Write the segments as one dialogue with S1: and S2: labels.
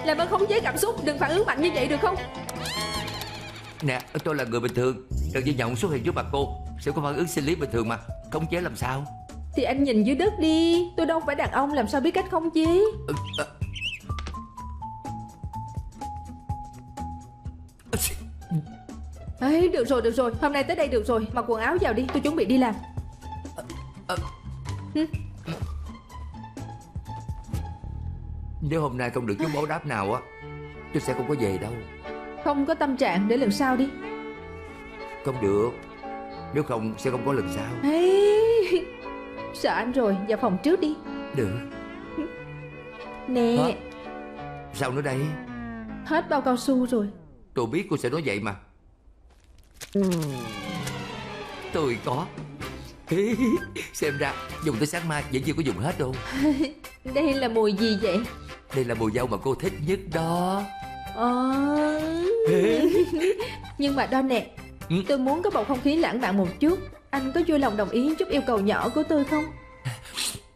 S1: Làm ơn khống chế cảm xúc, đừng phản ứng mạnh như vậy được không?
S2: Nè, tôi là người bình thường, đừng như nhộng xuất hiện trước mặt cô sẽ có phản ứng sinh lý bình thường mà. Khống chế làm sao?
S1: Thì anh nhìn dưới đất đi, tôi đâu phải đàn ông, làm sao biết cách khống chế. Ấy, được rồi, hôm nay tới đây được rồi. Mặc quần áo vào đi, tôi chuẩn bị đi làm.
S2: Nếu hôm nay không được chút báo đáp nào á, tôi sẽ không có về đâu.
S1: Không có tâm trạng, để lần sau đi.
S2: Không được, nếu không sẽ không có lần sau.
S1: Ấy, sợ anh rồi, vào phòng trước đi.
S2: Được.
S1: Nè.
S2: Hả? Sao nữa đây?
S1: Hết bao cao su rồi.
S2: Tôi biết cô sẽ nói vậy mà. Tôi có. Xem ra dùng tới sáng mai vẫn chưa có dùng hết đâu.
S1: Đây là mùi gì vậy?
S2: Đây là mùi dâu mà cô thích nhất đó.
S1: Nhưng mà Don nè, tôi muốn có bầu không khí lãng mạn một chút. Anh có vui lòng đồng ý chút yêu cầu nhỏ của tôi không?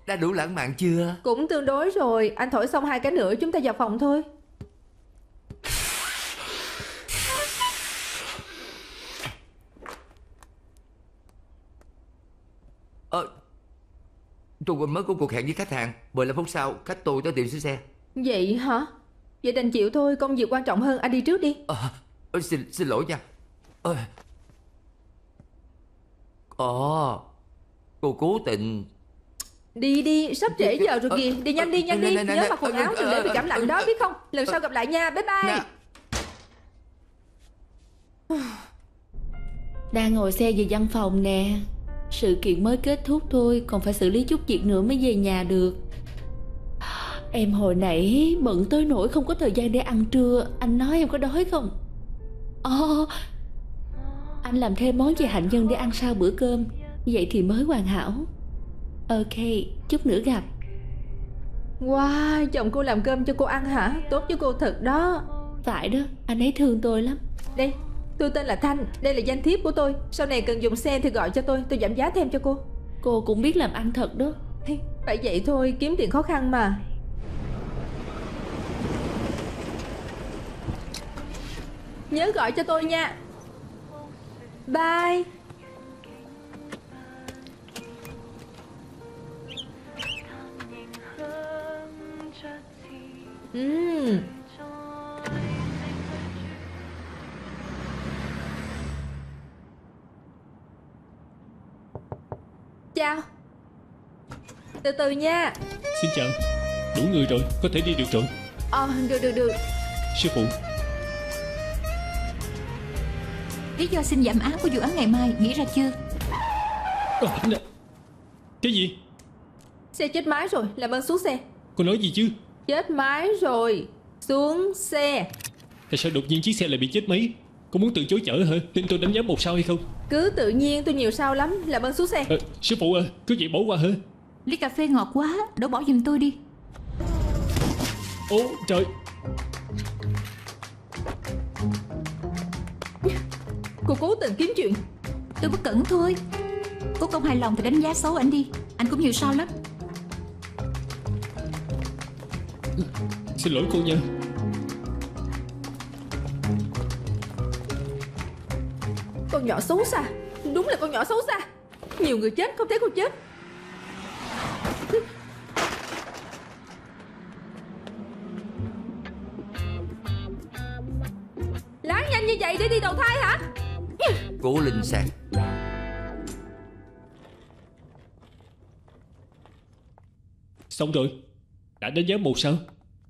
S2: Đã đủ lãng mạn chưa?
S1: Cũng tương đối rồi. Anh thổi xong 2 cái nữa chúng ta vào phòng thôi.
S2: Tôi quên mất có cuộc hẹn với khách hàng. 15 phút sau khách tôi tới tiệm sửa xe.
S1: Vậy hả? Vậy đành chịu thôi, công việc quan trọng hơn, anh đi trước đi.
S2: Xin lỗi nha. Cô cố tình.
S1: Đi, sắp trễ giờ rồi kìa. Đi nhanh đi. Nhớ mặc quần áo đừng để bị cảm lạnh đó, biết không? Lần sau gặp lại nha, bye bye.
S3: Đang ngồi xe về văn phòng nè. Sự kiện mới kết thúc thôi, còn phải xử lý chút việc nữa mới về nhà được. Em hồi nãy bận tới nỗi không có thời gian để ăn trưa. Anh nói em có đói không? Anh làm thêm món về hạnh nhân để ăn sau bữa cơm. Vậy thì mới hoàn hảo. Ok, chút nữa gặp.
S1: Wow, chồng cô làm cơm cho cô ăn hả? Tốt với cô thật đó.
S3: Phải đó, anh ấy thương tôi lắm.
S1: Đây, tôi tên là Thanh, đây là danh thiếp của tôi. Sau này cần dùng xe thì gọi cho tôi giảm giá thêm cho cô.
S3: Cô cũng biết làm ăn thật đó.
S1: Phải vậy thôi, kiếm tiền khó khăn mà. Nhớ gọi cho tôi nha. Bye. Chào. Từ từ nha.
S4: Xin chào. Đủ người rồi, có thể đi được rồi.
S1: Được.
S4: Sư phụ.
S5: Lý do xin giảm án của vụ án ngày mai nghĩ ra chưa?
S4: Cái gì?
S1: Xe chết máy rồi, làm ơn xuống xe.
S4: Cô nói gì chứ?
S1: Chết máy rồi, xuống xe.
S4: Tại sao đột nhiên chiếc xe lại bị chết máy? Cô muốn từ chối chở hả? Nên tôi đánh giá 1 sao hay không?
S1: Cứ tự nhiên, tôi nhiều sao lắm. Làm ơn xuống xe.
S4: Sư phụ à, cứ vậy bỏ qua hả?
S5: Ly cà phê ngọt quá, đổ bỏ giùm tôi đi.
S4: Ồ trời.
S1: Cô cố tình kiếm chuyện.
S5: Tôi bất cẩn thôi. Cô không hài lòng thì đánh giá xấu anh đi. Anh cũng nhiều sao lắm.
S4: Xin lỗi cô nha.
S1: Con nhỏ xấu xa. Đúng là con nhỏ xấu xa. Nhiều người chết không thấy cô chết. Lái nhanh như vậy để đi đầu thai hả?
S2: Cố Linh Sang.
S4: Xong rồi. Đã đánh giá 1 sao.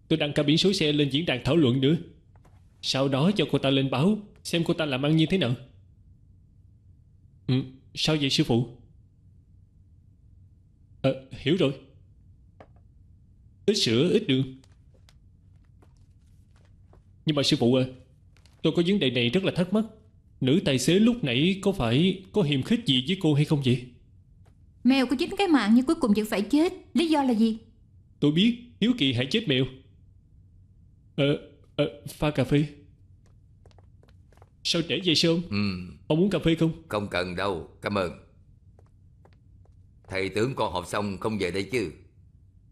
S4: Tôi đăng cả biển số xe lên diễn đàn thảo luận nữa. Sau đó cho cô ta lên báo, xem cô ta làm ăn như thế nào. Sao vậy sư phụ? Hiểu rồi. Ít sữa, ít đường. Nhưng mà sư phụ à, tôi có vấn đề này rất là thắc mắc. Nữ tài xế lúc nãy có phải có hiềm khích gì với cô hay không vậy?
S5: Mèo có 9 cái mạng nhưng cuối cùng vẫn phải chết. Lý do là gì?
S4: Tôi biết, hiếu kỳ hại chết mèo. Pha cà phê. Sao trễ vậy sao ông? Ông muốn cà phê không?
S2: Không cần đâu, cảm ơn. Thầy tưởng con học xong không về đây chứ?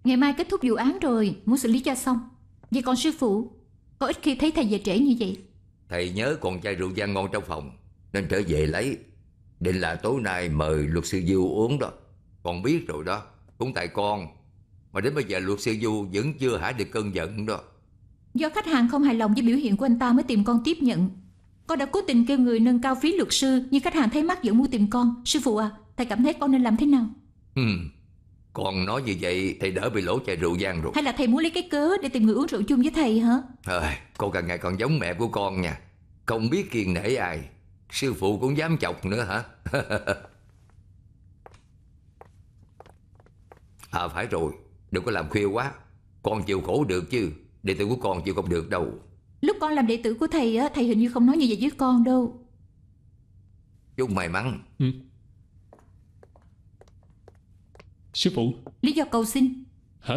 S5: Ngày mai kết thúc vụ án rồi, muốn xử lý cho xong. Vậy còn sư phụ, có ít khi thấy thầy về trễ như vậy.
S2: Thầy nhớ còn chai rượu vang ngon trong phòng nên trở về lấy. Định là tối nay mời luật sư Du uống đó. Con biết rồi đó, cũng tại con mà đến bây giờ luật sư Du vẫn chưa hả được cơn giận đó.
S5: Do khách hàng không hài lòng với biểu hiện của anh ta mới tìm con tiếp nhận. Con đã cố tình kêu người nâng cao phí luật sư, nhưng khách hàng thấy mắc vẫn mua tìm con. Sư phụ à, thầy cảm thấy con nên làm thế nào?
S2: Con nói như vậy thầy đỡ bị lỗ chai rượu vang rồi.
S5: Hay là thầy muốn lấy cái cớ để tìm người uống rượu chung với thầy hả?
S2: Con càng ngày còn giống mẹ của con nha. Không biết kiêng nể ai, sư phụ cũng dám chọc nữa hả? Phải rồi, đừng có làm khuya quá. Con chịu khổ được chứ, đệ tử của con chịu không được đâu.
S5: Lúc con làm đệ tử của thầy á, thầy hình như không nói như vậy với con đâu.
S2: Chúc may mắn.
S4: Sư phụ.
S5: Lý do cầu xin.
S4: Hả?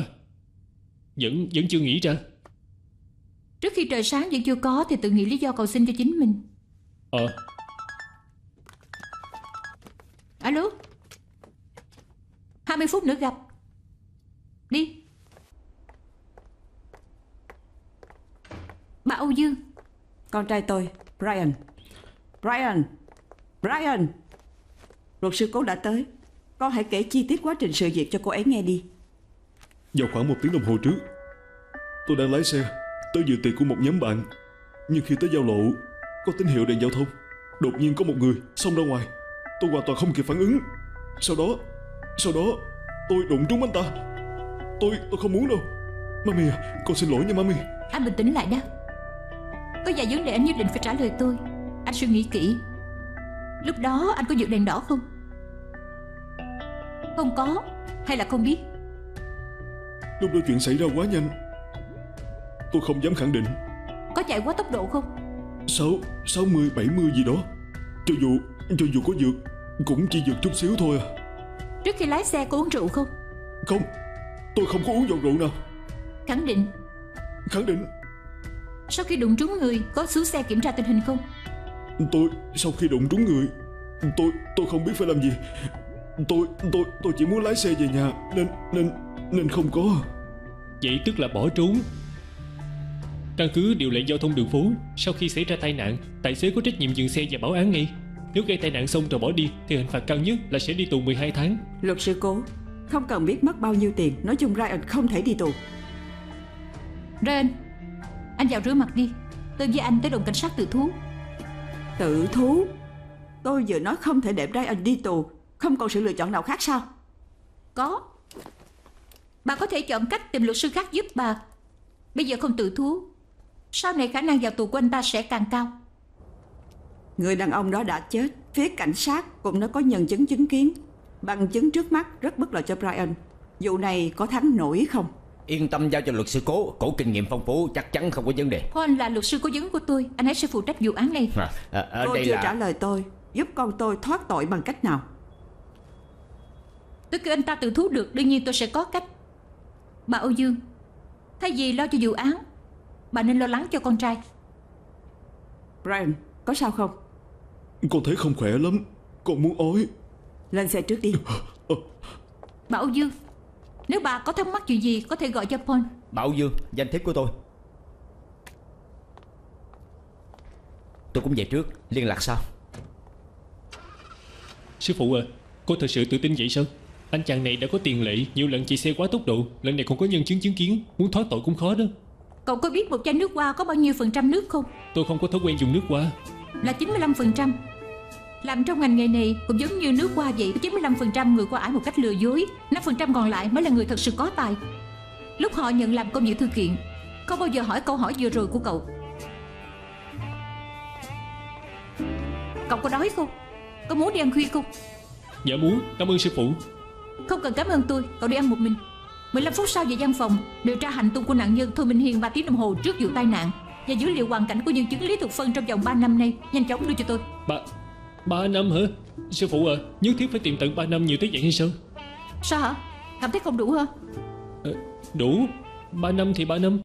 S4: Vẫn chưa nghĩ ra.
S5: Trước khi trời sáng vẫn chưa có thì tự nghĩ lý do cầu xin cho chính mình. Alo, 20 phút nữa gặp. Đi. Bà Âu Dương.
S6: Con trai tôi, Brian. Brian, luật sư Cố đã tới. Con hãy kể chi tiết quá trình sự việc cho cô ấy nghe đi.
S7: Vào khoảng 1 tiếng đồng hồ trước, tôi đang lái xe tới dự tiệc của một nhóm bạn. Nhưng khi tới giao lộ có tín hiệu đèn giao thông, đột nhiên có một người xông ra ngoài. Tôi hoàn toàn không kịp phản ứng. Sau đó tôi đụng trúng anh ta. Tôi không muốn đâu. Mami à, con xin lỗi nha Mami.
S5: Anh bình tĩnh lại đã. Có vài vấn đề anh nhất định phải trả lời tôi. Anh suy nghĩ kỹ. Lúc đó anh có vượt đèn đỏ không? Không có hay là không biết?
S7: Lúc đó chuyện xảy ra quá nhanh, tôi không dám khẳng định.
S5: Có chạy quá tốc độ không?
S7: 60, 70 gì đó. Cho dù có vượt cũng chỉ vượt chút xíu thôi à.
S5: Trước khi lái xe có uống rượu không?
S7: Không, tôi không có uống giọt rượu nào.
S5: Khẳng định.
S7: Khẳng định.
S5: Sau khi đụng trúng người có xuống xe kiểm tra tình hình không?
S7: Sau khi đụng trúng người, tôi không biết phải làm gì. Tôi chỉ muốn lái xe về nhà nên không có.
S4: Vậy tức là bỏ trốn. Căn cứ điều lệ giao thông đường phố, sau khi xảy ra tai nạn, tài xế có trách nhiệm dừng xe và báo án ngay. Nếu gây tai nạn xong rồi bỏ đi thì hình phạt cao nhất là sẽ đi tù 12 tháng.
S6: Luật sư Cố, không cần biết mất bao nhiêu tiền, nói chung Ryan không thể đi tù.
S5: Ryan, anh vào rửa mặt đi. Tôi với anh tới đồn cảnh sát tự thú.
S6: Tự thú? Tôi vừa nói không thể để Ryan đi tù. Không còn sự lựa chọn nào khác sao?
S5: Có. Bà có thể chọn cách tìm luật sư khác giúp bà. Bây giờ không tự thú, sau này khả năng vào tù của anh ta sẽ càng cao.
S6: Người đàn ông đó đã chết. Phía cảnh sát cũng đã có nhân chứng chứng kiến. Bằng chứng trước mắt rất bất lợi cho Brian. Vụ này có thắng nổi không?
S8: Yên tâm giao cho luật sư Cố, cổ kinh nghiệm phong phú, chắc chắn không có vấn đề.
S5: Paul là luật sư cố vấn của tôi, anh ấy sẽ phụ trách vụ án này.
S6: Cô
S8: đây
S6: chưa
S8: là...
S6: trả lời tôi. Giúp con tôi thoát tội bằng cách nào?
S5: Tôi kêu anh ta tự thú được, đương nhiên tôi sẽ có cách. Bà Âu Dương, thay vì lo cho vụ án, bà nên lo lắng cho con trai.
S6: Brian, có sao không?
S7: Con thấy không khỏe lắm. Con muốn ói.
S6: Lên xe trước đi.
S5: Bà Âu Dương, nếu bà có thắc mắc chuyện gì có thể gọi cho Paul.
S8: Bảo Dương, danh thiếp của tôi. Tôi cũng về trước, liên lạc sau.
S4: Sư phụ à, cô thật sự tự tin vậy sao? Anh chàng này đã có tiền lệ nhiều lần chạy xe quá tốc độ, lần này còn có nhân chứng chứng kiến, muốn thoát tội cũng khó đó.
S5: Cậu có biết một chai nước hoa có bao nhiêu % nước không?
S4: Tôi không có thói quen dùng nước hoa.
S5: Là 95%. Làm trong ngành nghề này cũng giống như nước hoa vậy, 95% người qua ải một cách lừa dối, 5% còn lại mới là người thật sự có tài. Lúc họ nhận làm công việc thư kiện, không bao giờ hỏi câu hỏi vừa rồi của cậu. Cậu có đói không? Có muốn đi ăn khuya không?
S4: Dạ muốn, cảm ơn sư phụ.
S5: Không cần cảm ơn tôi, cậu đi ăn một mình. 15 phút sau về văn phòng, điều tra hành tung của nạn nhân Thôi Minh Hiền 3 tiếng đồng hồ trước vụ tai nạn và dữ liệu hoàn cảnh của nhân chứng Lý Thục Phân trong vòng 3 năm nay. Nhanh chóng đưa cho tôi.
S4: 3 năm hả? Sư phụ à, nhất thiết phải tìm tận 3 năm nhiều tới vậy hay sao?
S5: Sao hả? Cảm thấy không đủ hả?
S4: Đủ, 3 năm thì 3 năm.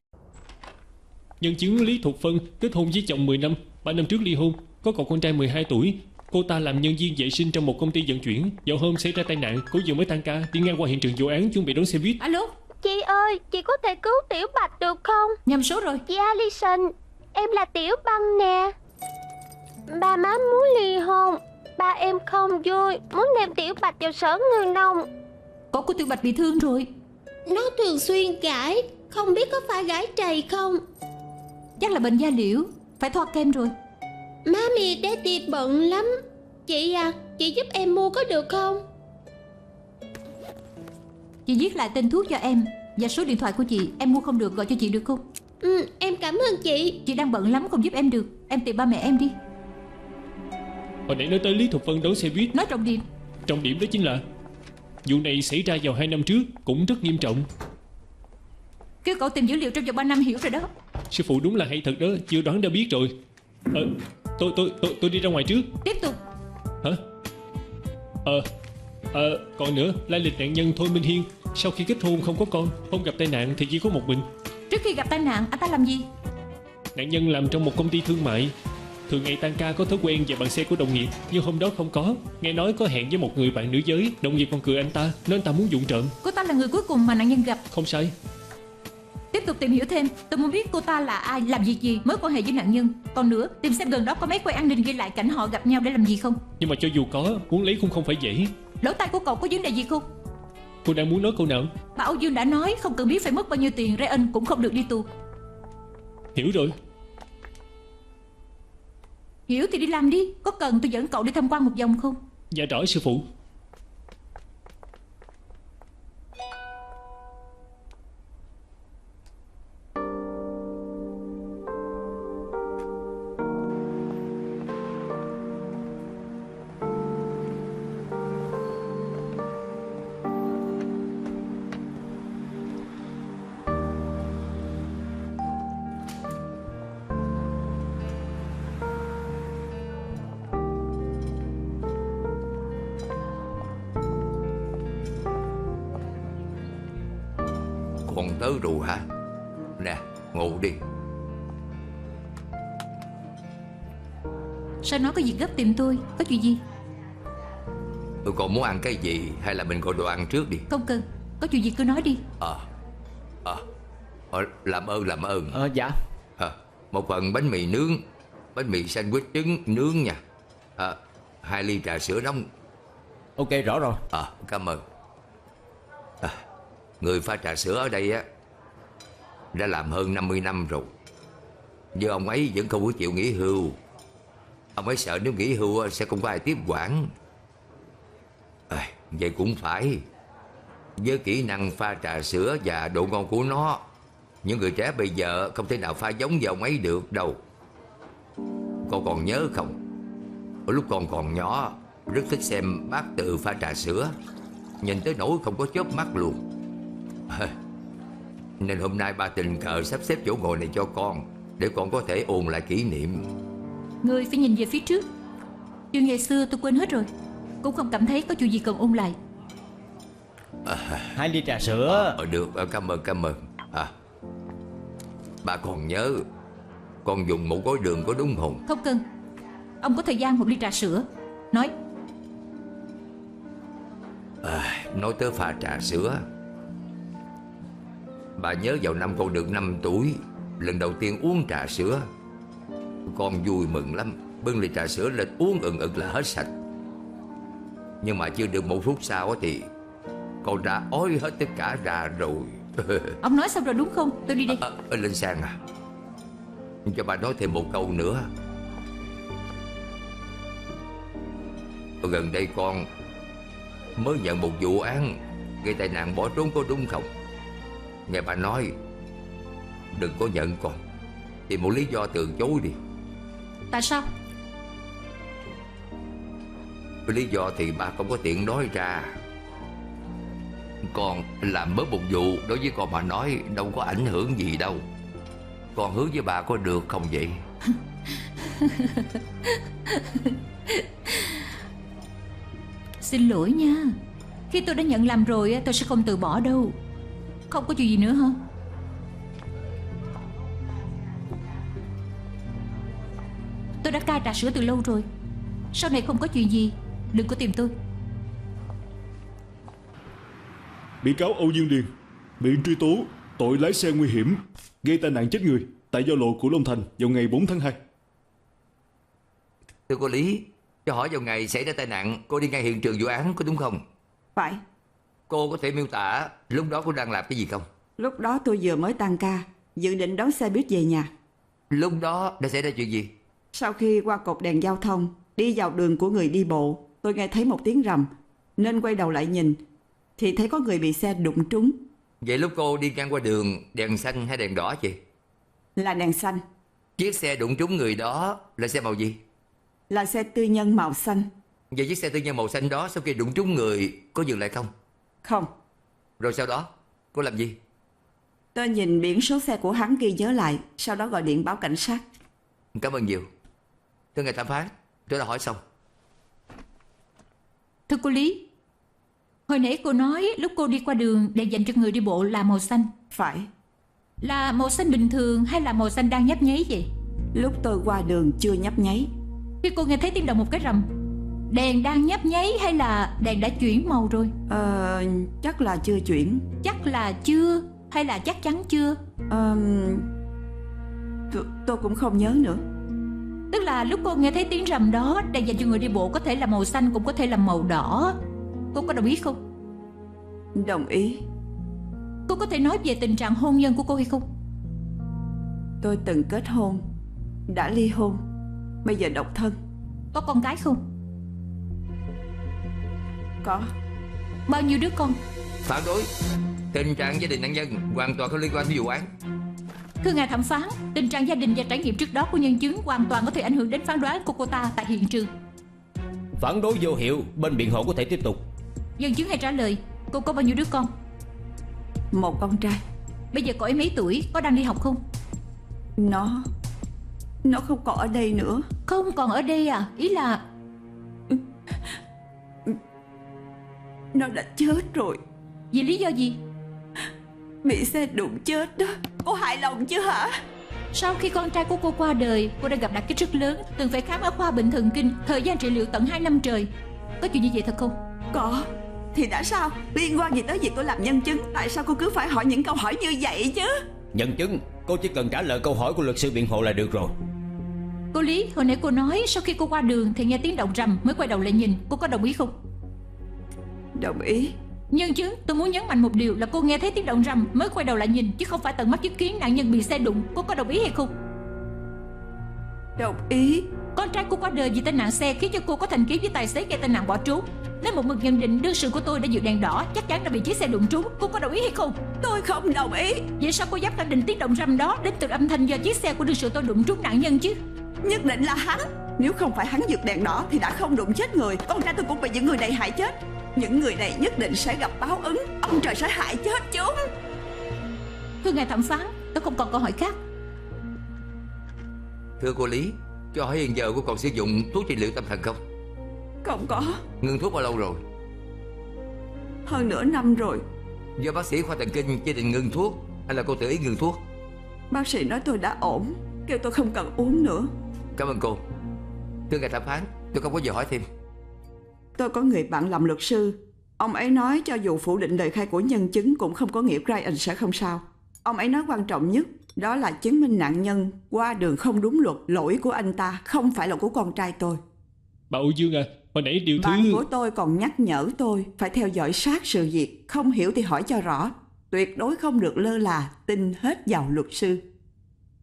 S4: Nhân chứng Lý Thục Phân kết hôn với chồng 10 năm, 3 năm trước ly hôn, có cậu con trai 12 tuổi. Cô ta làm nhân viên vệ sinh trong một công ty vận chuyển. Vào hôm xảy ra tai nạn, cô vừa mới tan ca đi ngang qua hiện trường vụ án chuẩn bị đón xe buýt.
S5: Alo,
S9: Chị ơi, chị có thể cứu Tiểu Bạch được không?
S5: Nhầm số rồi.
S9: Chị Alison, em là Tiểu Băng nè. Ba má muốn ly hôn. Ba em không vui, muốn đem Tiểu Bạch vào sở người nông.
S5: Cổ của Tiểu Bạch bị thương rồi.
S9: Nó thường xuyên gãi, không biết có phải gãi trầy không.
S5: Chắc là bệnh da liễu, phải thoa kem rồi.
S9: Mami Daddy bận lắm. Chị à, chị giúp em mua có được không?
S5: Chị viết lại tên thuốc cho em và số điện thoại của chị. Em mua không được gọi cho chị được không?
S9: Em cảm ơn chị.
S5: Chị đang bận lắm không giúp em được. Em tìm ba mẹ em đi.
S4: Hồi nãy nói tới Lý Thục Vân đón xe buýt.
S5: Nói trọng điểm.
S4: Trọng điểm đó chính là vụ này xảy ra vào 2 năm trước, cũng rất nghiêm trọng.
S5: Kêu cậu tìm dữ liệu trong vòng 3 năm hiểu rồi đó.
S4: Sư phụ đúng là hay thật đó, chưa đoán đã biết rồi. Tôi đi ra ngoài trước.
S5: Tiếp tục.
S4: Hả? Còn nữa, lai lịch nạn nhân Thôi Minh Hiên sau khi kết hôn không có con, không gặp tai nạn thì chỉ có một mình.
S5: Trước khi gặp tai nạn, anh ta làm gì?
S4: Nạn nhân làm trong một công ty thương mại, thường ngày tan ca có thói quen về bằng xe của đồng nghiệp, nhưng hôm đó không có. Nghe nói có hẹn với một người bạn nữ giới, đồng nghiệp còn cười anh ta, nói anh ta muốn vụng trộm.
S5: Cô ta là người cuối cùng mà nạn nhân gặp.
S4: Không sai.
S5: Tiếp tục tìm hiểu thêm. Tôi muốn biết cô ta là ai, làm việc gì, mối quan hệ với nạn nhân. Còn nữa, tìm xem gần đó có máy quay an ninh ghi lại cảnh họ gặp nhau để làm gì không.
S4: Nhưng mà cho dù có, muốn lấy cũng không phải dễ.
S5: Lỗ tai của cậu có vấn đề gì không?
S4: Cô đang muốn nói câu nào?
S5: Bà Âu Dương đã nói không cần biết phải mất bao nhiêu tiền, Ryan cũng không được đi tù.
S4: Hiểu rồi.
S5: Hiểu thì đi làm đi. Có cần tôi dẫn cậu đi tham quan một vòng không?
S4: Dạ rõ sư phụ.
S2: Còn tới rồi hả? Nè, ngủ đi.
S5: Sao nó có việc gấp tìm tôi? Có chuyện gì?
S2: Còn muốn ăn cái gì hay là mình gọi đồ ăn trước đi?
S5: Không cần. Có chuyện gì cứ nói đi.
S2: Làm ơn.
S8: Dạ.
S2: Một phần bánh mì nướng, bánh mì sandwich trứng nướng nha. 2 ly trà sữa nóng.
S8: Ok, rõ rồi.
S2: Cảm ơn. Người pha trà sữa ở đây á đã làm hơn 50 năm rồi, nhưng ông ấy vẫn không có chịu nghỉ hưu. Ông ấy sợ nếu nghỉ hưu sẽ không có ai tiếp quản. Vậy cũng phải. Với kỹ năng pha trà sữa và độ ngon của nó, những người trẻ bây giờ không thể nào pha giống như ông ấy được đâu. Con còn nhớ không? Lúc con còn nhỏ rất thích xem bác Từ pha trà sữa, nhìn tới nỗi không có chớp mắt luôn. Nên hôm nay ba tình cờ sắp xếp chỗ ngồi này cho con, để con có thể ôn lại kỷ niệm.
S5: Người phải nhìn về phía trước. Chuyện ngày xưa tôi quên hết rồi. Cũng không cảm thấy có chuyện gì cần ôn lại.
S8: 2 ly trà sữa.
S2: Được, cảm ơn. Bà còn nhớ con dùng một gói đường có đúng không?
S5: Không cần. Ông có thời gian 1 ly trà sữa. Nói.
S2: Nói tới pha trà sữa, bà nhớ vào năm con được 5 tuổi, lần đầu tiên uống trà sữa, con vui mừng lắm, bưng ly trà sữa lên uống ừng là hết sạch. Nhưng mà chưa được 1 phút sau thì con đã ói hết tất cả ra rồi.
S5: Ông nói xong rồi đúng không? Tôi đi đây.
S2: Linh Sang à, cho bà nói thêm một câu nữa. Gần đây con mới nhận một vụ án gây tai nạn bỏ trốn, có đúng không? Nghe bà nói đừng có nhận con, tìm một lý do từ chối đi.
S5: Tại sao?
S2: Lý do thì bà không có tiện nói ra. Con làm bớt một vụ đối với con mà nói đâu có ảnh hưởng gì đâu. Con hứa với bà có được không vậy?
S5: Xin lỗi nha. Khi tôi đã nhận làm rồi tôi sẽ không từ bỏ đâu. Không có chuyện gì nữa hả? Tôi đã cai trà sữa từ lâu rồi. Sau này không có chuyện gì, đừng có tìm tôi.
S7: Bị cáo Âu Dương Điền, bị truy tố tội lái xe nguy hiểm, gây tai nạn chết người tại giao lộ Cửu Long Thành vào ngày 4 tháng 2.
S2: Thưa cô Lý, cho hỏi vào ngày xảy ra tai nạn, cô đi ngay hiện trường vụ án có đúng không?
S6: Phải.
S2: Cô có thể miêu tả lúc đó cô đang làm cái gì không?
S6: Lúc đó tôi vừa mới tan ca, dự định đón xe buýt về nhà.
S2: Lúc đó đã xảy ra chuyện gì?
S6: Sau khi qua cột đèn giao thông, đi vào đường của người đi bộ, tôi nghe thấy một tiếng rầm, nên quay đầu lại nhìn, thì thấy có người bị xe đụng trúng.
S2: Vậy lúc cô đi ngang qua đường, đèn xanh hay đèn đỏ chị?
S6: Là đèn xanh.
S2: Chiếc xe đụng trúng người đó là xe màu gì?
S6: Là xe tư nhân màu xanh.
S2: Vậy chiếc xe tư nhân màu xanh đó sau khi đụng trúng người có dừng lại không?
S6: Không.
S2: Rồi sau đó, cô làm gì?
S6: Tôi nhìn biển số xe của hắn ghi nhớ lại, sau đó gọi điện báo cảnh sát.
S2: Cảm ơn nhiều. Thưa ngài thẩm phán, tôi đã hỏi xong.
S5: Thưa cô Lý, hồi nãy cô nói lúc cô đi qua đường đèn dành cho người đi bộ là màu xanh.
S6: Phải.
S5: Là màu xanh bình thường hay là màu xanh đang nhấp nháy vậy?
S6: Lúc tôi qua đường chưa nhấp nháy.
S5: Khi cô nghe thấy tiếng động một cái rầm, đèn đang nhấp nháy hay là đèn đã chuyển màu rồi?
S6: Chắc là chưa chuyển.
S5: Chắc là chưa hay là chắc chắn chưa?
S6: Tôi cũng không nhớ nữa.
S5: Tức là lúc cô nghe thấy tiếng rầm đó, đèn dành cho người đi bộ có thể là màu xanh cũng có thể là màu đỏ. Cô có đồng ý không?
S6: Đồng ý.
S5: Cô có thể nói về tình trạng hôn nhân của cô hay không?
S6: Tôi từng kết hôn, đã ly hôn, bây giờ độc thân.
S5: Có con gái không?
S6: Có.
S5: Bao nhiêu đứa con?
S2: Phản đối. Tình trạng gia đình nạn nhân hoàn toàn không liên quan tới vụ án.
S5: Thưa ngài thẩm phán, tình trạng gia đình và trải nghiệm trước đó của nhân chứng hoàn toàn có thể ảnh hưởng đến phán đoán của cô ta tại hiện trường.
S8: Phản đối vô hiệu, bên biện hộ có thể tiếp tục.
S5: Nhân chứng hãy trả lời, cô có bao nhiêu đứa con?
S6: Một con trai.
S5: Bây giờ cậu ấy mấy tuổi, có đang đi học không?
S6: Nó không còn ở đây nữa.
S5: Không còn ở đây à? Ý là
S6: nó đã chết rồi.
S5: vì lý do gì?
S6: Bị xe đụng chết đó. Cô hài lòng chưa hả?
S5: Sau khi con trai của cô qua đời, cô đã gặp đả kích rất lớn, từng phải khám ở khoa bệnh thần kinh, thời gian trị liệu tận 2 năm trời. Có chuyện như vậy thật không?
S6: Có. Thì đã sao? Liên quan gì tới việc tôi làm nhân chứng? Tại sao cô cứ phải hỏi những câu hỏi như vậy chứ?
S8: Nhân chứng, cô chỉ cần trả lời câu hỏi của luật sư biện hộ là được rồi.
S5: Cô Lý, hồi nãy cô nói sau khi cô qua đường thì nghe tiếng động rầm mới quay đầu lại nhìn, cô có đồng ý không?
S6: Đồng ý.
S5: Nhân chứng, tôi muốn nhấn mạnh một điều là cô nghe thấy tiếng động rầm mới quay đầu lại nhìn, chứ không phải tận mắt chứng kiến nạn nhân bị xe đụng. Cô có đồng ý hay không?
S6: Đồng ý.
S5: Con trai cô qua đời vì tai nạn xe khiến cho cô có thành kiến với tài xế gây tai nạn bỏ trốn. Nếu một mực nhận định đương sự của tôi đã vượt đèn đỏ, chắc chắn đã bị chiếc xe đụng trúng. Cô có đồng ý hay không?
S6: Tôi không đồng ý.
S5: Vậy sao cô dám khẳng định tiếng động rầm đó đến từ âm thanh do chiếc xe của đương sự tôi đụng trúng nạn nhân chứ?
S6: Nhất định là hắn. Nếu không phải hắn vượt đèn đỏ thì đã không đụng chết người. Con trai tôi cũng bị những người này hại chết. Những người này nhất định sẽ gặp báo ứng. Ông trời sẽ hại chết chúng.
S5: Thưa ngài thẩm phán, tôi không còn câu hỏi khác.
S2: Thưa cô Lý, cho hỏi hiện giờ cô còn sử dụng thuốc trị liệu tâm thần không?
S6: Không có.
S2: Ngừng thuốc bao lâu rồi?
S6: Hơn nửa năm rồi.
S2: Do bác sĩ khoa thần kinh chỉ định ngừng thuốc hay là cô tự ý ngừng thuốc?
S6: Bác sĩ nói tôi đã ổn, kêu tôi không cần uống nữa.
S2: Cảm ơn cô. Thưa ngài thẩm phán, tôi không có gì hỏi thêm.
S6: Tôi có người bạn làm luật sư. Ông ấy nói cho dù phủ định lời khai của nhân chứng cũng không có nghĩa Ryan sẽ không sao. Ông ấy nói quan trọng nhất đó là chứng minh nạn nhân qua đường không đúng luật. Lỗi của anh ta không phải là của con trai tôi.
S4: Bà Âu Dương à, hồi nãy điều thứ...
S6: Bạn của tôi còn nhắc nhở tôi phải theo dõi sát sự việc. Không hiểu thì hỏi cho rõ. Tuyệt đối không được lơ là tin hết vào luật sư.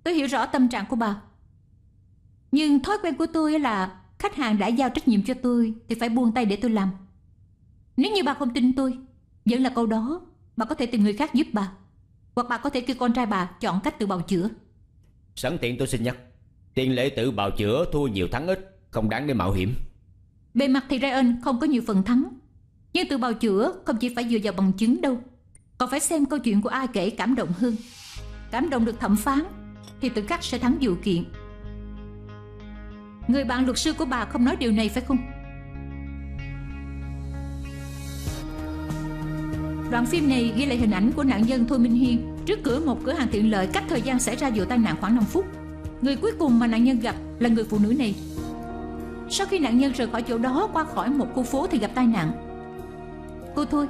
S5: Tôi hiểu rõ tâm trạng của bà. Nhưng thói quen của tôi là khách hàng đã giao trách nhiệm cho tôi thì phải buông tay để tôi làm. Nếu như bà không tin tôi, vẫn là câu đó, bà có thể tìm người khác giúp bà. Hoặc bà có thể kêu con trai bà chọn cách tự bào chữa.
S8: Sẵn tiện tôi xin nhắc, tiền lệ tự bào chữa thua nhiều thắng ít, không đáng để mạo hiểm.
S5: Bề mặt thì Ryan không có nhiều phần thắng, nhưng tự bào chữa không chỉ phải dựa vào bằng chứng đâu, còn phải xem câu chuyện của ai kể cảm động hơn. Cảm động được thẩm phán thì tự khắc sẽ thắng vụ kiện. Người bạn luật sư của bà không nói điều này phải không? Đoạn phim này ghi lại hình ảnh của nạn nhân Thôi Minh Hiên trước cửa một cửa hàng tiện lợi cách thời gian xảy ra vụ tai nạn khoảng 5 phút. Người cuối cùng mà nạn nhân gặp là người phụ nữ này. Sau khi nạn nhân rời khỏi chỗ đó qua khỏi một khu phố thì gặp tai nạn. Cô Thôi,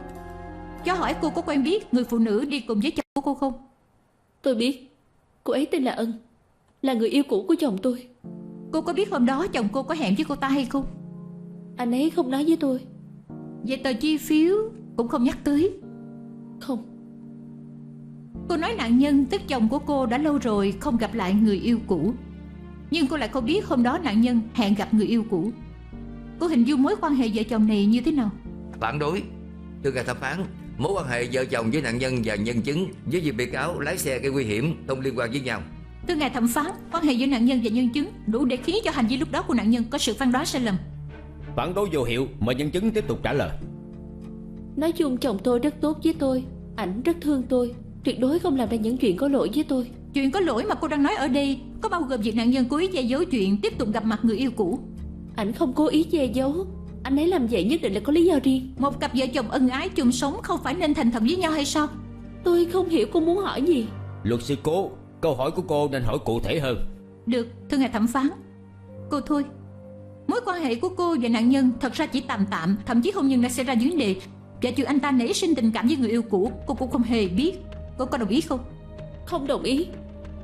S5: Cho hỏi cô có quen biết người phụ nữ đi cùng với chồng của cô không?
S3: Tôi biết. Cô ấy tên là Ân, là người yêu cũ của chồng tôi.
S5: Cô có biết hôm đó chồng cô có hẹn với cô ta hay không?
S3: Anh ấy không nói với tôi.
S5: Về tờ chi phiếu cũng không nhắc tới.
S3: Không.
S5: Cô nói nạn nhân tức chồng của cô đã lâu rồi không gặp lại người yêu cũ, nhưng cô lại không biết hôm đó nạn nhân hẹn gặp người yêu cũ. Cô hình dung mối quan hệ vợ chồng này như thế nào?
S2: Phản đối. Thưa ngài thẩm phán, mối quan hệ vợ chồng với nạn nhân và nhân chứng với việc bị cáo lái xe gây nguy hiểm không liên quan với nhau.
S5: Thưa ngài thẩm phán, quan hệ giữa nạn nhân và nhân chứng đủ để khiến cho hành vi lúc đó của nạn nhân có sự phán đoán sai lầm.
S8: Phản đối vô hiệu, mời nhân chứng tiếp tục trả lời.
S3: Nói chung chồng tôi rất tốt với tôi, ảnh rất thương tôi, tuyệt đối không làm ra những chuyện có lỗi với tôi.
S5: Chuyện có lỗi mà cô đang nói ở đây có bao gồm việc nạn nhân cố ý che giấu chuyện tiếp tục gặp mặt người yêu cũ?
S3: Ảnh không cố ý che giấu. Anh ấy làm vậy nhất định là có lý do riêng.
S5: Một cặp vợ chồng ân ái chung sống không phải nên thành thật với nhau hay sao?
S3: Tôi không hiểu cô muốn hỏi gì.
S8: Luật sư Cố, câu hỏi của cô nên hỏi cụ thể hơn.
S5: Được, thưa ngài thẩm phán. Cô thôi. Mối quan hệ của cô và nạn nhân thật ra chỉ tạm tạm, thậm chí hôn nhân đã xảy ra vấn đề, và chuyện anh ta nảy sinh tình cảm với người yêu cũ cô cũng không hề biết. Cô có đồng ý không?
S3: Không đồng ý.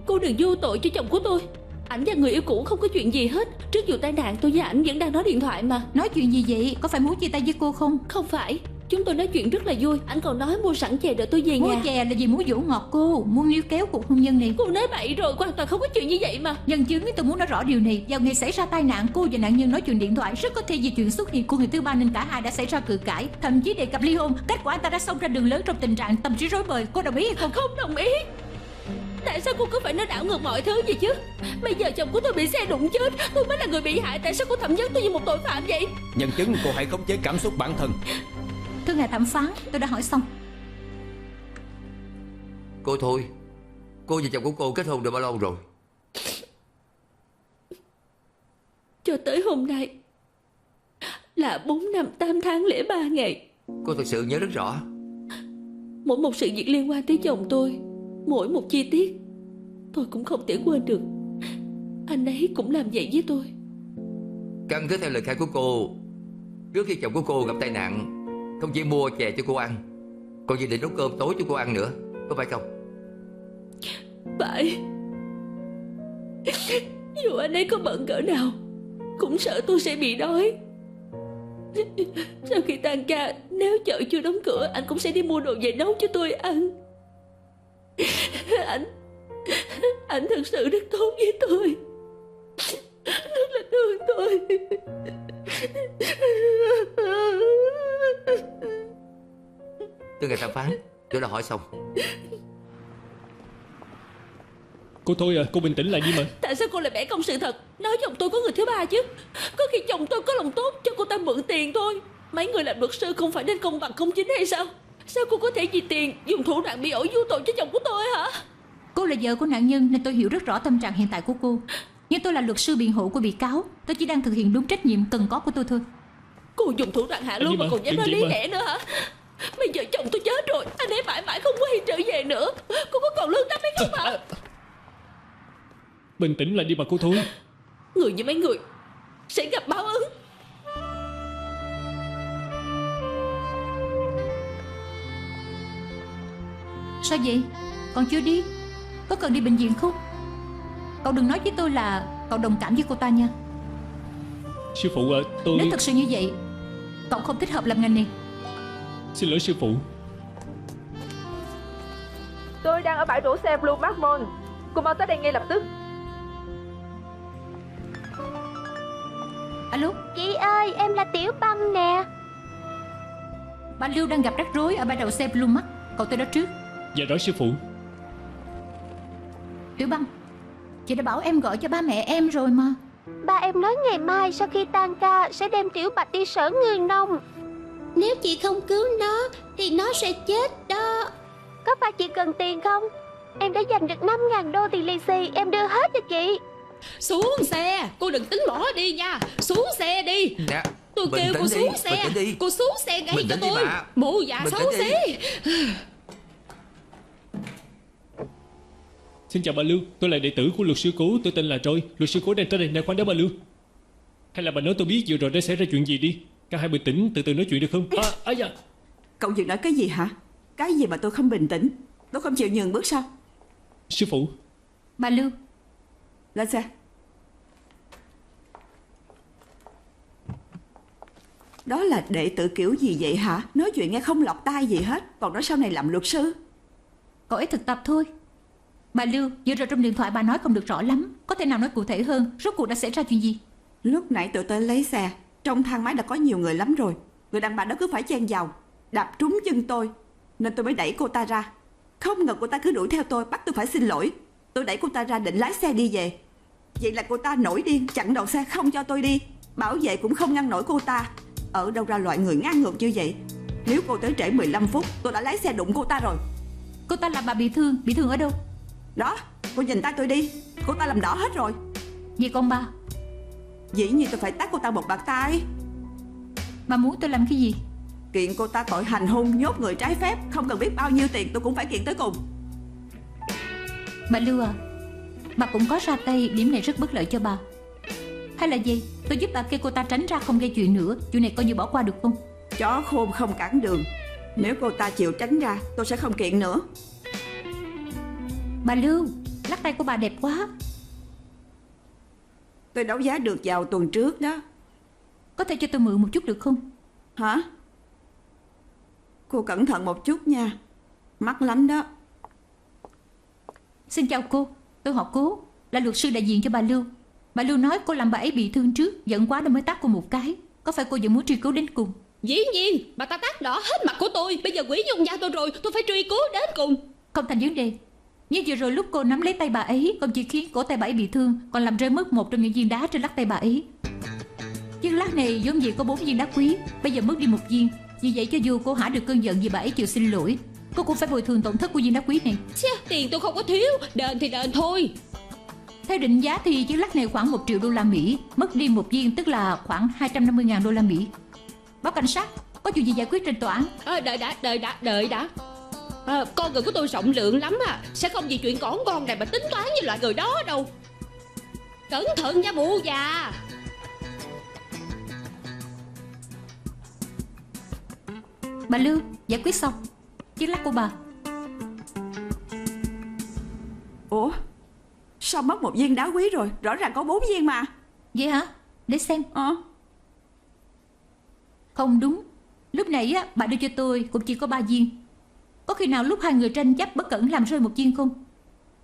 S3: Cô đừng vô tội cho chồng của tôi. Ảnh và người yêu cũ không có chuyện gì hết. Trước vụ tai nạn tôi với ảnh vẫn đang nói điện thoại mà.
S5: Nói chuyện gì vậy? Có phải muốn chia tay với cô không?
S3: Không phải. Chúng tôi nói chuyện rất là vui. Ảnh còn nói mua sẵn chè đợi tôi về nhà.
S5: Mua chè là vì muốn dỗ ngọt cô, muốn níu kéo cuộc hôn nhân này.
S3: Cô nói bậy rồi, hoàn toàn không có chuyện như vậy mà.
S5: Nhân chứng tôi muốn nói rõ điều này. Vào ngày xảy ra tai nạn, cô và nạn nhân nói chuyện điện thoại, rất có thể vì chuyện xuất hiện của người thứ ba nên cả hai đã xảy ra cự cãi, thậm chí đề cập ly hôn. Kết quả anh ta đã xông ra đường lớn trong tình trạng tâm trí rối bời. Cô đồng ý hay không?
S3: Không đồng ý. Tại sao cô cứ phải nói đảo ngược mọi thứ vậy chứ? Bây giờ chồng của tôi bị xe đụng chết, tôi mới là người bị hại. Tại sao cô thẩm vấn tôi như một tội phạm vậy?
S8: Nhân chứng, cô hãy khống chế cảm xúc bản thân.
S5: Thưa ngài thẩm phán, tôi đã hỏi xong.
S2: Cô thôi, cô và chồng của cô kết hôn được bao lâu rồi?
S3: Cho tới hôm nay là 4 năm 8 tháng lẻ 3 ngày.
S2: Cô thật sự nhớ rất rõ.
S3: Mỗi một sự việc liên quan tới chồng tôi, mỗi một chi tiết tôi cũng không thể quên được. Anh ấy cũng làm vậy với tôi.
S2: Căn cứ theo lời khai của cô, trước khi chồng của cô gặp tai nạn, không chỉ mua chè cho cô ăn, còn dự định nấu cơm tối cho cô ăn nữa, có phải không?
S3: Phải. Dù anh ấy có bận cỡ nào cũng sợ tôi sẽ bị đói. Sau khi tan ca, nếu chợ chưa đóng cửa, anh cũng sẽ đi mua đồ về nấu cho tôi ăn. Anh thật sự rất tốt với tôi, rất là thương tôi.
S2: Thưa ngài thẩm phán, tôi đã hỏi xong.
S4: Cô thôi à, cô bình tĩnh lại đi mà.
S3: Tại sao cô lại bẻ cong sự thật, nói chồng tôi có người thứ ba chứ? Có khi chồng tôi có lòng tốt cho cô ta mượn tiền thôi. Mấy người làm luật sư không phải nên công bằng công chính hay sao? Sao cô có thể vì tiền dùng thủ đoạn bị ổi vô tội cho chồng của tôi hả?
S5: Cô là vợ của nạn nhân nên tôi hiểu rất rõ tâm trạng hiện tại của cô. Nhưng tôi là luật sư biện hộ của bị cáo, tôi chỉ đang thực hiện đúng trách nhiệm cần có của tôi thôi.
S3: Cô dùng thủ đoạn hạ lưu mà còn dám nói lý lẽ nữa hả? Bây giờ chồng tôi chết rồi, anh ấy mãi mãi không quay trở về nữa. Cô có còn lương tâm hay không hả?
S4: Bình tĩnh lại đi mà cô thôi.
S3: Người như mấy người sẽ gặp báo ứng.
S5: Sao vậy? Còn chưa đi? Có cần đi bệnh viện không? Cậu đừng nói với tôi là cậu đồng cảm với cô ta nha.
S4: Sư phụ à, tôi...
S5: Nếu thật sự như vậy, cậu không thích hợp làm ngành này.
S4: Xin lỗi sư phụ.
S1: Tôi đang ở bãi đổ xe Blue Mark Mall. Cô mau tới đây ngay lập tức.
S5: Alo?
S9: Chị ơi, em là Tiểu Băng nè.
S5: Bà Lưu đang gặp rắc rối ở bãi đậu xe Blue Mark. Cậu tới đó trước.
S4: Dạ đó sư phụ.
S5: Tiểu Băng, chị đã bảo em gọi cho ba mẹ em rồi mà.
S9: Ba em nói ngày mai sau khi tan ca sẽ đem Tiểu Bạch đi sở người nông.
S10: Nếu chị không cứu nó thì nó sẽ chết đó.
S9: Có phải chị cần tiền không? Em đã giành được 5.000 đô tiền lì xì, em đưa hết cho chị.
S10: Xuống xe, cô đừng tính bỏ đi nha. Xuống xe đi.
S2: Nè,
S10: tôi kêu cô xuống xe. Cô xuống xe ngay cho tôi. Mụ già xấu xí.
S4: Xin chào bà Lưu, tôi là đệ tử của luật sư Cố, tôi tên là Trôi. Luật sư Cố đang tới đây nè, khoan đó bà Lưu. Hay là bà nói tôi biết vừa rồi đã xảy ra chuyện gì đi. Cả hai bình tĩnh, từ từ nói chuyện được không? Dạ.
S6: Cậu vừa nói cái gì hả? Cái gì mà tôi không bình tĩnh? Tôi không chịu nhường bước sao?
S4: Sư phụ.
S5: Bà Lưu.
S6: Lên xe. Đó là đệ tử kiểu gì vậy hả? Nói chuyện nghe không lọt tai gì hết, còn nói sau này làm luật sư.
S5: Cậu ấy thực tập thôi. Bà Lưu, vừa rồi trong điện thoại bà nói không được rõ lắm. Có thể nào nói cụ thể hơn? Rốt cuộc đã xảy ra chuyện gì?
S6: Lúc nãy tụi tôi lấy xe, trong thang máy đã có nhiều người lắm rồi. Người đàn bà đó cứ phải chen vào, đạp trúng chân tôi, nên tôi mới đẩy cô ta ra. Không ngờ cô ta cứ đuổi theo tôi, bắt tôi phải xin lỗi. Tôi đẩy cô ta ra định lái xe đi về. Vậy là cô ta nổi điên, chặn đầu xe không cho tôi đi. Bảo vệ cũng không ngăn nổi cô ta. Ở đâu ra loại người ngang ngược như vậy? Nếu cô tới trễ 15 phút, tôi đã lái xe đụng cô ta rồi.
S5: Cô ta làm bà bị thương ở đâu?
S6: Đó, cô nhìn tay tôi đi, cô ta làm đỏ hết rồi.
S5: Vậy còn bà?
S6: Dĩ nhiên tôi phải tát cô ta một bạt tay.
S5: Bà muốn tôi làm cái gì?
S6: Kiện cô ta tội hành hung, nhốt người trái phép. Không cần biết bao nhiêu tiền tôi cũng phải kiện tới cùng.
S5: Bà Lưu à, bà cũng có ra tay, điểm này rất bất lợi cho bà. Hay là gì, tôi giúp bà kêu cô ta tránh ra không gây chuyện nữa. Chuyện này coi như bỏ qua được không?
S6: Chó khôn không cản đường. Nếu cô ta chịu tránh ra, tôi sẽ không kiện nữa.
S5: Bà Lưu, lắc tay của bà đẹp quá.
S6: Tôi đấu giá được vào tuần trước đó.
S5: Có thể cho tôi mượn một chút được không?
S6: Hả? Cô cẩn thận một chút nha, mắc lắm đó.
S5: Xin chào cô, tôi họ Cố, là luật sư đại diện cho bà Lưu. Bà Lưu nói cô làm bà ấy bị thương trước, giận quá nên mới tát cô một cái. Có phải cô vẫn muốn truy cứu đến cùng?
S10: Dĩ nhiên, bà ta tát đỏ hết mặt của tôi. Bây giờ quỷ nhung da tôi rồi, tôi phải truy cứu đến cùng.
S5: Không thành vấn đề. Nhưng vừa rồi lúc cô nắm lấy tay bà ấy, không chỉ khiến cổ tay bà ấy bị thương, còn làm rơi mất một trong những viên đá trên lắc tay bà ấy. Chiếc lắc này vốn dĩ có 4 viên đá quý, bây giờ mất đi 1 viên. Vì vậy cho dù cô hả được cơn giận vì bà ấy chịu xin lỗi, cô cũng phải bồi thường tổn thất của viên đá quý này.
S10: Chà, tiền tôi không có thiếu, đền thì đền thôi.
S5: Theo định giá thì chiếc lắc này khoảng 1 triệu đô la Mỹ, mất đi 1 viên tức là khoảng 250.000 đô la Mỹ. Báo cảnh sát, có chuyện gì giải quyết trên tòa án?
S10: Đợi đã. Con người của tôi rộng lượng lắm à, sẽ không vì chuyện cỏn con này mà tính toán với loại người đó đâu. Cẩn thận nha mụ già.
S5: Bà Lưu, giải quyết xong. Chiếc lắc của bà.
S6: Ủa, sao mất 1 viên đá quý rồi? Rõ ràng có 4 viên mà.
S5: Vậy hả? Để xem. Không đúng. Lúc nãy á, bà đưa cho tôi cũng chỉ có 3 viên. Có khi nào lúc hai người tranh chấp bất cẩn làm rơi 1 viên không?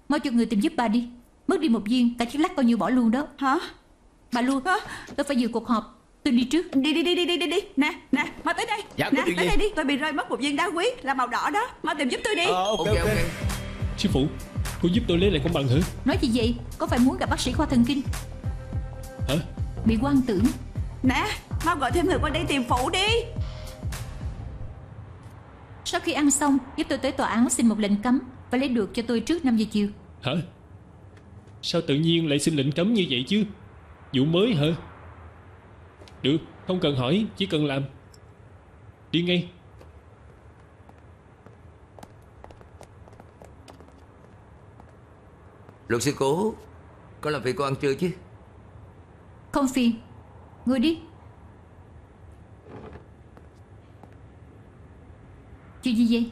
S5: Mau cho người tìm giúp bà đi. Mất đi 1 viên, cả chiếc lắc coi như bỏ luôn đó.
S6: Hả?
S5: Bà Lưu, tôi phải dự cuộc họp. Tôi đi trước.
S6: Đi. Nè, mau tới đây.
S8: Dạ,
S6: nè, tới đây đi. Tôi bị rơi mất 1 viên đá quý là màu đỏ đó. Mau tìm giúp tôi đi.
S8: Ok.
S4: Sư phụ, cô giúp tôi lấy lại công bằng hả?
S5: Nói gì vậy? Có phải muốn gặp bác sĩ khoa thần kinh?
S4: Hả?
S5: Bị hoang tưởng.
S6: Nè, mau gọi thêm người qua đây tìm phụ đi.
S5: Sau khi ăn xong, giúp tôi tới tòa án xin một lệnh cấm. Phải lấy được cho tôi trước 5 giờ chiều.
S4: Hả? Sao tự nhiên lại xin lệnh cấm như vậy chứ? Vụ mới hả? Được, không cần hỏi, chỉ cần làm. Đi ngay.
S2: Luật sư Cố, có làm việc cô ăn trưa chứ?
S5: Không phiền. Ngồi đi. Chuyện gì vậy?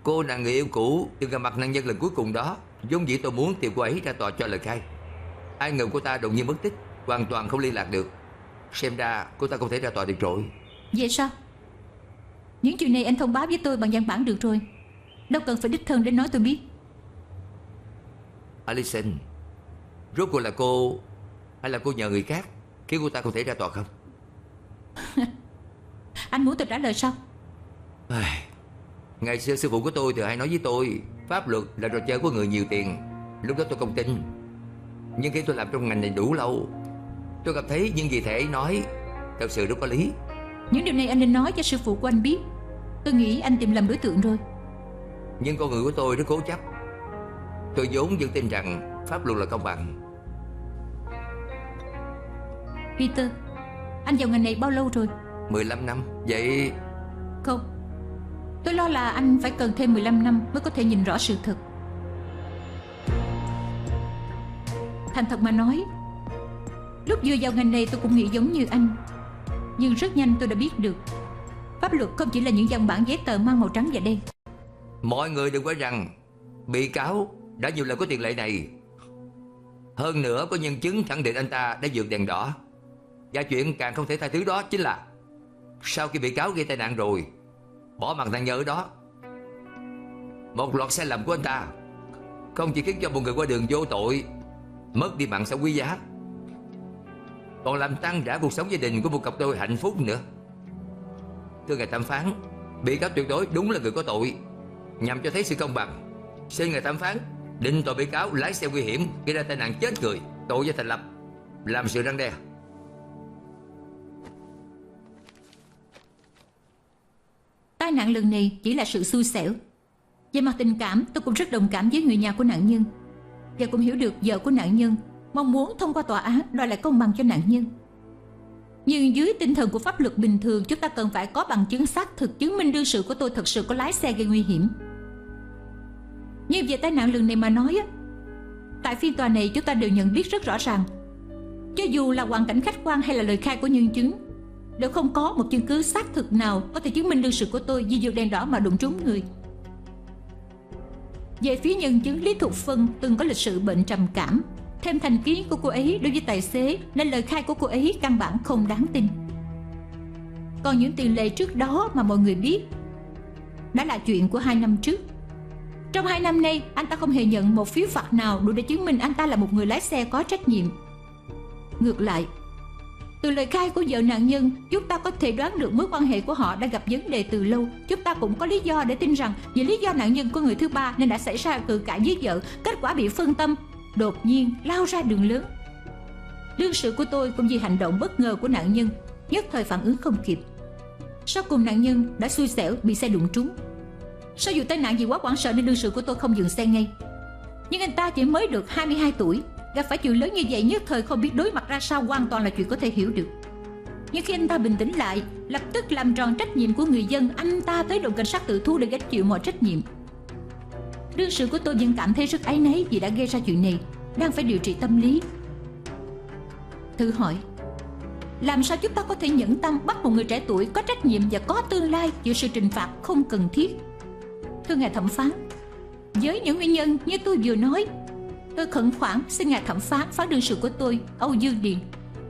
S2: Cô nàng người yêu cũ từng gặp mặt nạn nhân lần cuối cùng đó. Vốn dĩ tôi muốn tìm cô ấy ra tòa cho lời khai. Ai ngờ cô ta đột nhiên mất tích, hoàn toàn không liên lạc được. Xem ra cô ta không thể ra tòa được rồi.
S5: Vậy sao? Những chuyện này anh thông báo với tôi bằng văn bản được rồi. Đâu cần phải đích thân đến nói tôi biết.
S2: Alison, rốt cuộc là cô hay là cô nhờ người khác khiến cô ta không thể ra tòa không?
S5: Anh muốn tôi trả lời sao?
S2: Ngày xưa sư phụ của tôi thường hay nói với tôi, pháp luật là trò chơi của người nhiều tiền. Lúc đó tôi không tin. Nhưng khi tôi làm trong ngành này đủ lâu, tôi cảm thấy những gì thầy ấy nói thật sự rất có lý.
S5: Những điều này anh nên nói cho sư phụ của anh biết. Tôi nghĩ anh tìm lầm đối tượng rồi.
S2: Nhưng con người của tôi rất cố chấp. Tôi vốn vẫn tin rằng pháp luật là công bằng.
S5: Peter, anh vào ngành này bao lâu rồi?
S2: 15 năm. Vậy...
S5: Không, tôi lo là anh phải cần thêm 15 năm mới có thể nhìn rõ sự thật. Thành thật mà nói, lúc vừa vào ngành này tôi cũng nghĩ giống như anh. Nhưng rất nhanh tôi đã biết được pháp luật không chỉ là những văn bản giấy tờ mang màu trắng và đen.
S2: Mọi người đừng quên rằng bị cáo đã nhiều lần có tiền lệ này. Hơn nữa có nhân chứng khẳng định anh ta đã vượt đèn đỏ. Và chuyện càng không thể tha thứ đó chính là sau khi bị cáo gây tai nạn rồi, bỏ mặt nạn nhân ở đó. Một loạt sai lầm của anh ta không chỉ khiến cho một người qua đường vô tội mất đi mạng sống quý giá, còn làm tan rã cuộc sống gia đình của một cặp đôi hạnh phúc nữa. Thưa ngài thẩm phán, bị cáo tuyệt đối đúng là người có tội. Nhằm cho thấy sự công bằng, xin ngài thẩm phán định tội bị cáo lái xe nguy hiểm gây ra tai nạn chết người, tội danh thành lập, làm sự răn đe.
S5: Tai nạn lần này chỉ là sự xui xẻo. Về mặt tình cảm, tôi cũng rất đồng cảm với người nhà của nạn nhân, và cũng hiểu được vợ của nạn nhân mong muốn thông qua tòa án đòi lại công bằng cho nạn nhân. Nhưng dưới tinh thần của pháp luật bình thường, chúng ta cần phải có bằng chứng xác thực chứng minh đương sự của tôi thật sự có lái xe gây nguy hiểm. Nhưng về tai nạn lần này mà nói, tại phiên tòa này chúng ta đều nhận biết rất rõ ràng, cho dù là hoàn cảnh khách quan hay là lời khai của nhân chứng, đều không có một chứng cứ xác thực nào có thể chứng minh đương sự của tôi vì vượt đèn đỏ mà đụng trúng người. Về phía nhân chứng, Lý Thục Phân từng có lịch sử bệnh trầm cảm, thêm thành kiến của cô ấy đối với tài xế, nên lời khai của cô ấy căn bản không đáng tin. Còn những tiền lệ trước đó mà mọi người biết đã là chuyện của 2 năm trước. Trong 2 năm nay, anh ta không hề nhận một phiếu phạt nào đủ để chứng minh anh ta là một người lái xe có trách nhiệm. Ngược lại, từ lời khai của vợ nạn nhân, chúng ta có thể đoán được mối quan hệ của họ đã gặp vấn đề từ lâu. Chúng ta cũng có lý do để tin rằng vì lý do nạn nhân của người thứ ba nên đã xảy ra cự cãi với vợ, kết quả bị phân tâm, đột nhiên lao ra đường lớn. Đương sự của tôi cũng vì hành động bất ngờ của nạn nhân, nhất thời phản ứng không kịp. Sau cùng nạn nhân đã xui xẻo bị xe đụng trúng. Sau vụ tai nạn vì quá hoảng sợ nên đương sự của tôi không dừng xe ngay. Nhưng anh ta chỉ mới được 22 tuổi, gặp phải chuyện lớn như vậy nhất thời không biết đối mặt ra sao hoàn toàn là chuyện có thể hiểu được. Nhưng khi anh ta bình tĩnh lại, lập tức làm tròn trách nhiệm của người dân, anh ta tới đồn cảnh sát tự thú để gánh chịu mọi trách nhiệm. Đương sự của tôi vẫn cảm thấy rất áy náy vì đã gây ra chuyện này, đang phải điều trị tâm lý. Thử hỏi, làm sao chúng ta có thể nhẫn tâm bắt một người trẻ tuổi có trách nhiệm và có tương lai chịu sự trừng phạt không cần thiết? Thưa ngài thẩm phán, với những nguyên nhân như tôi vừa nói, tôi khẩn khoản xin ngài thẩm phán phán đương sự của tôi, Âu Dương Điền,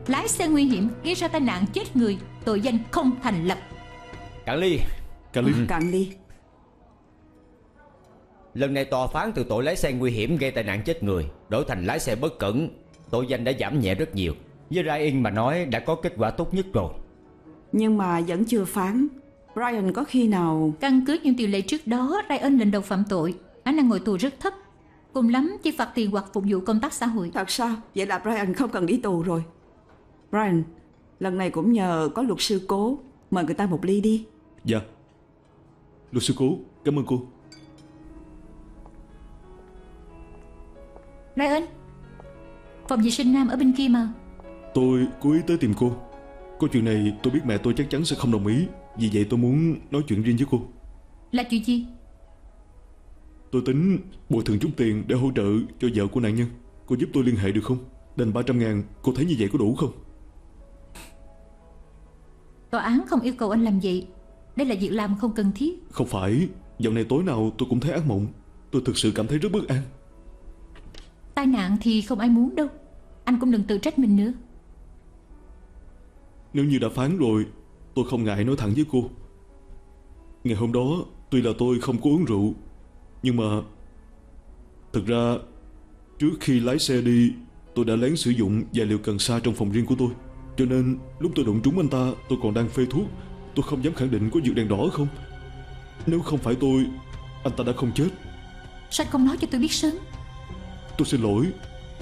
S5: lái xe nguy hiểm gây ra tai nạn chết người, tội danh không thành lập.
S8: Cạn ly.
S6: Cạn ly.
S8: Lần này tòa phán từ tội lái xe nguy hiểm gây tai nạn chết người đổi thành lái xe bất cẩn, tội danh đã giảm nhẹ rất nhiều. Với Ryan mà nói đã có kết quả tốt nhất rồi.
S6: Nhưng mà vẫn chưa phán. Ryan có khi nào...
S5: Căn cứ những tiền lệ trước đó, Ryan lần đầu phạm tội, khả năng ngồi tù rất thấp, cùng lắm chỉ phạt tiền hoặc phục vụ công tác xã hội.
S6: Thật sao? Vậy là Brian không cần đi tù rồi. Brian, lần này cũng nhờ có luật sư Cố, mời người ta một ly đi.
S7: Dạ. Luật sư Cố, cảm ơn cô.
S5: Ryan, phòng vệ sinh nam ở bên kia mà.
S7: Tôi cố ý tới tìm cô. Có chuyện này tôi biết mẹ tôi chắc chắn sẽ không đồng ý, vì vậy tôi muốn nói chuyện riêng với cô.
S5: Là chuyện gì?
S7: Tôi tính bồi thường chút tiền để hỗ trợ cho vợ của nạn nhân. Cô giúp tôi liên hệ được không? Đền 300.000, cô thấy như vậy có đủ không?
S5: Tòa án không yêu cầu anh làm vậy. Đây là việc làm không cần thiết.
S7: Không phải, dạo này tối nào tôi cũng thấy ác mộng. Tôi thực sự cảm thấy rất bất an.
S5: Tai nạn thì không ai muốn đâu. Anh cũng đừng tự trách mình nữa.
S7: Nếu như đã phán rồi, tôi không ngại nói thẳng với cô. Ngày hôm đó, tuy là tôi không có uống rượu, nhưng mà thực ra trước khi lái xe đi, tôi đã lén sử dụng vài liều cần sa trong phòng riêng của tôi. Cho nên lúc tôi đụng trúng anh ta, tôi còn đang phê thuốc. Tôi không dám khẳng định có vượt đèn đỏ không. Nếu không phải tôi, anh ta đã không chết.
S5: Sao không nói cho tôi biết sớm?
S7: Tôi xin lỗi,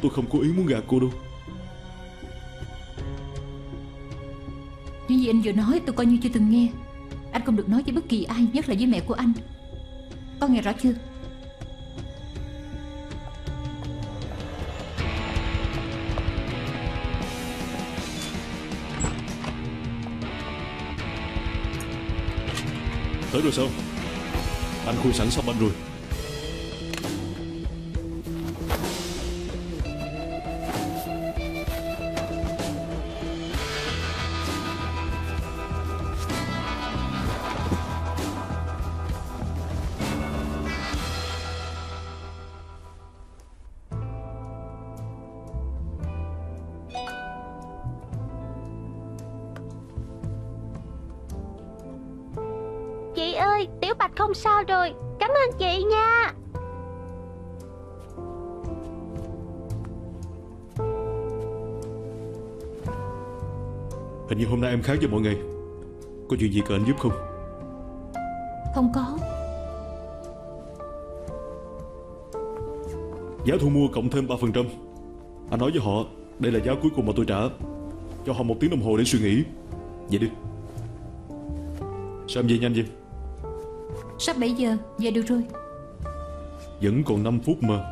S7: tôi không cố ý muốn gạt cô đâu.
S5: Những gì anh vừa nói tôi coi như chưa từng nghe. Anh không được nói với bất kỳ ai, nhất là với mẹ của anh. Con nghe rõ chưa?
S7: Tới rồi sao? Anh khui sẵn sắp banh rồi.
S9: không sao rồi. Cảm ơn chị nha.
S7: Hình như hôm nay em khác với mọi ngày. Có chuyện gì cần anh giúp không?
S5: Không có.
S7: Giá thu mua cộng thêm 3%. Anh nói với họ đây là giá cuối cùng mà tôi trả. Cho họ 1 tiếng đồng hồ để suy nghĩ. Vậy đi. Sao em về nhanh vậy?
S5: Sắp 7 giờ, về được rồi.
S7: Vẫn còn 5 phút mà.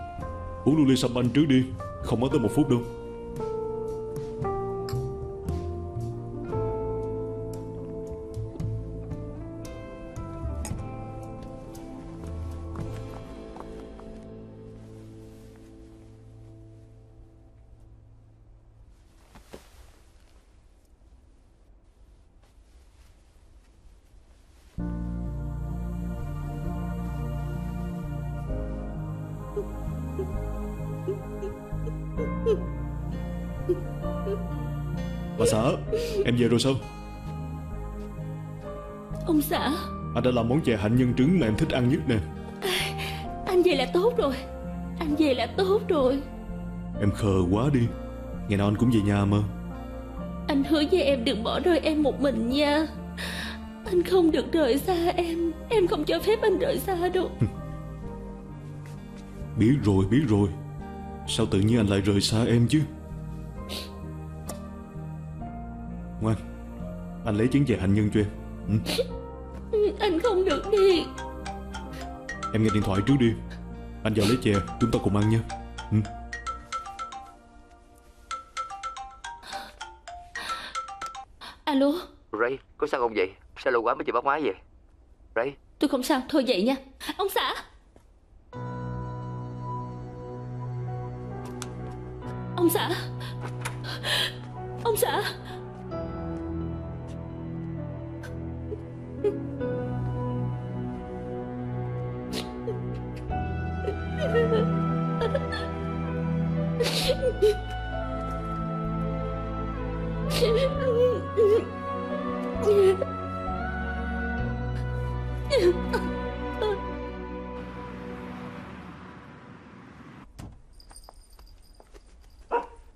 S7: Uống luôn ly sâm banh trước đi. Không mất tới 1 phút đâu. Bà xã, em về rồi sao?
S3: Ông xã,
S7: Anh đã làm món chè hạnh nhân trứng mà em thích ăn nhất nè.
S3: anh về là tốt rồi. Anh về là tốt rồi.
S7: Em khờ quá đi. Ngày nào anh cũng về nhà mà.
S3: Anh hứa với em đừng bỏ rơi em một mình nha. Anh không được rời xa em. Em không cho phép anh rời xa đâu.
S7: Biết rồi. Sao tự nhiên anh lại rời xa em chứ? Ngoan, anh lấy trứng chè hạnh nhân cho em.
S3: Anh không được đi.
S7: Em nghe điện thoại trước đi. Anh vào lấy chè, chúng ta cùng ăn nha.
S3: Alo.
S2: Ray, có sao không vậy? Sao lâu quá mới chịu bắt máy vậy? Ray.
S3: Tôi không sao, thôi vậy nha. Ông xã. Ông xã. Ông xã.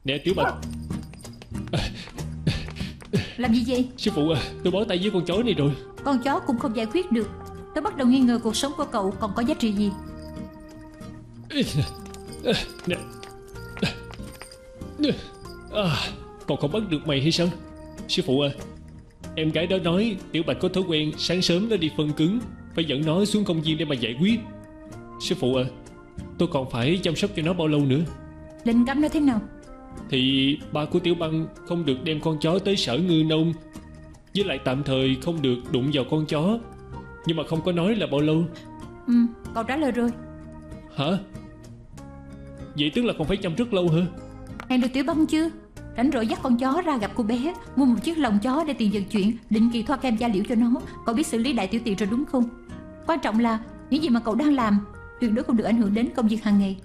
S4: Nè Tiểu Bạch.
S5: Làm gì vậy?
S4: Sư phụ à, tôi bó tay với con chó này rồi.
S5: Con chó cũng không giải quyết được. Tôi bắt đầu nghi ngờ cuộc sống của cậu còn có giá trị gì.
S4: Nè. Còn không bắt được mày hay sao? Sư phụ à, em gái đó nói Tiểu Bạch có thói quen sáng sớm nó đi phân cứng, phải dẫn nó xuống công viên để mà giải quyết. Sư phụ à, tôi còn phải chăm sóc cho nó bao lâu nữa?
S5: Định cấm nó thế nào?
S4: Thì ba của Tiểu Băng không được đem con chó tới sở ngư nông, với lại tạm thời không được đụng vào con chó, nhưng mà không có nói là bao lâu.
S5: Cậu trả lời rồi.
S4: Hả? Vậy tức là còn phải chăm rất lâu hả?
S5: Hẹn được Tiểu Băng chưa? Rảnh rỗi dắt con chó ra gặp cô bé, mua một chiếc lồng chó để tiền vận chuyển, định kỳ thoa kem da liễu cho nó. Cậu biết xử lý đại tiểu tiện rồi đúng không? Quan trọng là những gì mà cậu đang làm tuyệt đối không được ảnh hưởng đến công việc hàng ngày.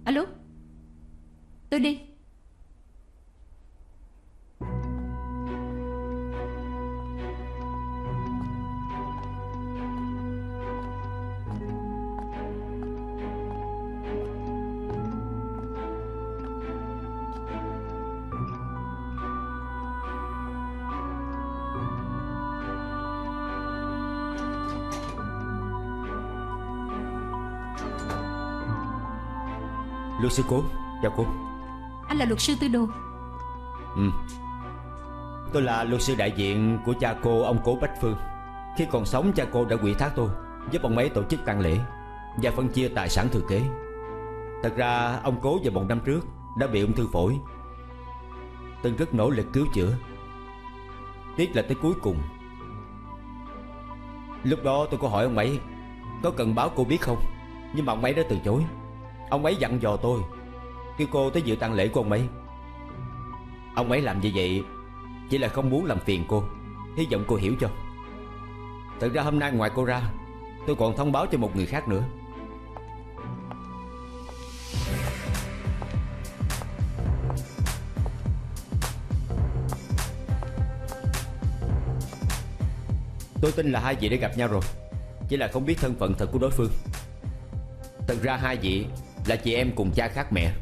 S5: Alo, tôi đi.
S8: Luật sư Cố, chào cô.
S5: Anh là luật sư Tư Đồ.
S8: Tôi là luật sư đại diện của cha cô, ông Cố Bách Phương. Khi còn sống, cha cô đã ủy thác tôi giúp ông ấy tổ chức tang lễ và phân chia tài sản thừa kế. Thật ra ông Cố vào 1 năm trước đã bị ung thư phổi. Từng rất nỗ lực cứu chữa, tiếc là tới cuối cùng. Lúc đó tôi có hỏi ông ấy có cần báo cô biết không, nhưng mà ông ấy đã từ chối. Ông ấy dặn dò tôi kêu cô tới dự tang lễ của ông ấy. Ông ấy làm như vậy chỉ là không muốn làm phiền cô, hy vọng cô hiểu cho. Thật ra hôm nay ngoài cô ra, tôi còn thông báo cho một người khác nữa. Tôi tin là hai vị đã gặp nhau rồi, chỉ là không biết thân phận thật của đối phương. Thật ra hai vị là chị em cùng cha khác mẹ.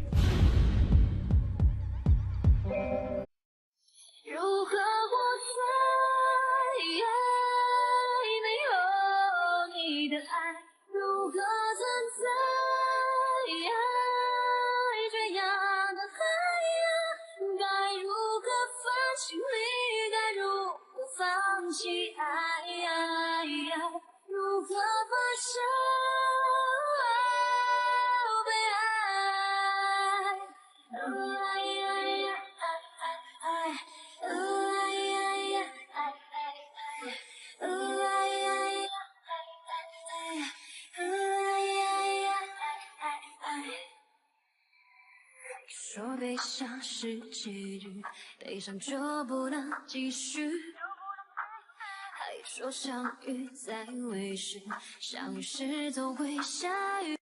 S11: 说悲伤是结局，悲伤就不能继续。还说相遇在未时，相遇时总会下雨。